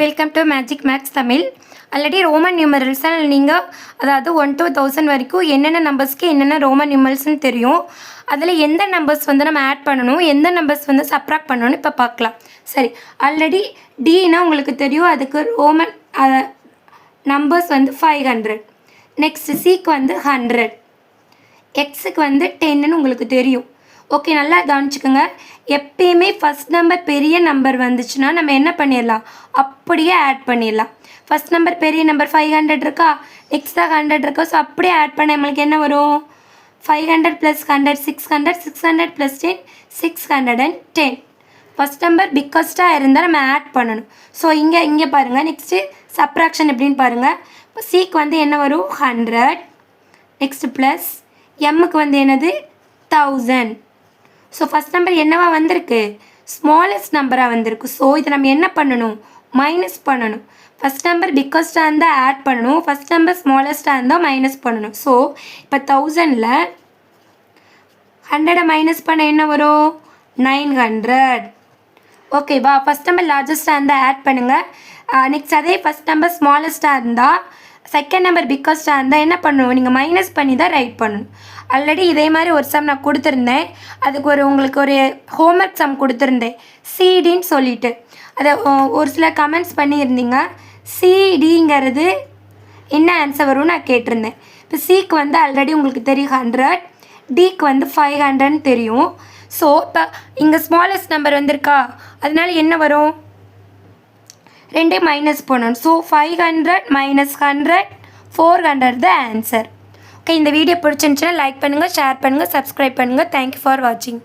Welcome to magic maths Tamil. Already Roman நியூமரல்ஸால் நீங்கள் அதாவது 1 to 1000 வரைக்கும் என்னென்ன நம்பர்ஸ்க்கு என்னென்ன ரோமன் நியூமரல்ஸ்னு தெரியும். அதில் எந்த நம்பர்ஸ் வந்து நம்ம ஆட் பண்ணணும், எந்த நம்பர்ஸ் வந்து சப்ராக்ட் பண்ணணும்னு இப்போ பார்க்கலாம். சரி, ஆல்ரெடி டின்னா உங்களுக்கு தெரியும், அதுக்கு ரோமன் நம்பர்ஸ் வந்து 500. நெக்ஸ்ட் சிக்கு வந்து 100, எக்ஸுக்கு வந்து 10ன்னு உங்களுக்கு தெரியும். ஓகே, நல்லா கவனிச்சுக்கோங்க. எப்பயுமே ஃபஸ்ட் நம்பர் பெரிய நம்பர் வந்துச்சுன்னா நம்ம என்ன பண்ணிடலாம், அப்படியே ஆட் பண்ணிடலாம். ஃபஸ்ட் நம்பர் பெரிய நம்பர் 500 இருக்கா, நெக்ஸ்ட் தான் 100 இருக்கா, ஸோ அப்படியே ஆட் பண்ண நம்மளுக்கு என்ன வரும், 500 + 100 600, 600 + 10 610. ஃபஸ்ட் நம்பர் பிக்கஸ்ட்டாக இருந்தால் நம்ம ஆட் பண்ணணும். ஸோ இங்கே பாருங்கள், நெக்ஸ்ட்டு சப்ராக்ஷன் எப்படின்னு பாருங்கள். இப்போ சிக்கு வந்து என்ன வரும் 100, நெக்ஸ்ட்டு ப்ளஸ் எம்முக்கு வந்து என்னது 1000. ஸோ ஃபஸ்ட் நம்பர் என்னவா வந்திருக்கு, ஸ்மாலஸ்ட் நம்பராக வந்திருக்கு. ஸோ இதை நம்ம என்ன பண்ணணும், மைனஸ் பண்ணணும். ஃபஸ்ட் நம்பர் பிக்கஸ்ட்டாக இருந்தால் ஆட் பண்ணணும், ஃபஸ்ட் நம்பர் ஸ்மாலஸ்ட்டாக இருந்தால் மைனஸ் பண்ணணும். ஸோ இப்போ 1000ல் 100 மைனஸ் பண்ண என்ன வரும் 900. ஓகேவா, ஃபஸ்ட் நம்பர் லார்ஜஸ்ட்டாக இருந்தால் ஆட் பண்ணுங்கள். நெக்ஸ்ட் அதே ஃபஸ்ட் நம்பர் ஸ்மாலஸ்ட்டாக இருந்தால், செகண்ட் நம்பர் பிக்கஸ்ட்டாக இருந்தால் என்ன பண்ணணும், நீங்கள் மைனஸ் பண்ணி தான் ரைட் பண்ணணும். ஆல்ரெடி இதே மாதிரி ஒரு சம் நான் கொடுத்துருந்தேன், அதுக்கு உங்களுக்கு ஒரு ஹோம்ஒர்க் சம் கொடுத்துருந்தேன் சிடின்னு சொல்லிட்டு. அதை ஒரு சில கமெண்ட்ஸ் பண்ணியிருந்தீங்க. சிடிங்கிறது என்ன ஆன்சர் வரும்னு நான் கேட்டிருந்தேன். இப்போ சிக்கு வந்து ஆல்ரெடி உங்களுக்கு தெரியும் 100, டிக்கு வந்து 500ன்னு தெரியும். ஸோ இப்போ இங்கே ஸ்மாலஸ்ட் நம்பர் வந்திருக்கா, அதனால என்ன வரும், 2 மைனஸ் பண்ணணும். ஸோ 500 - 100 400 தான் ஆன்சர். ஓகே, இந்த வீடியோ பிடிச்சிருந்துச்சுன்னா லைக் பண்ணுங்கள், ஷேர் பண்ணுங்கள், சப்ஸ்கிரைப் பண்ணுங்கள். தேங்க்யூ ஃபார் வாட்சிங்.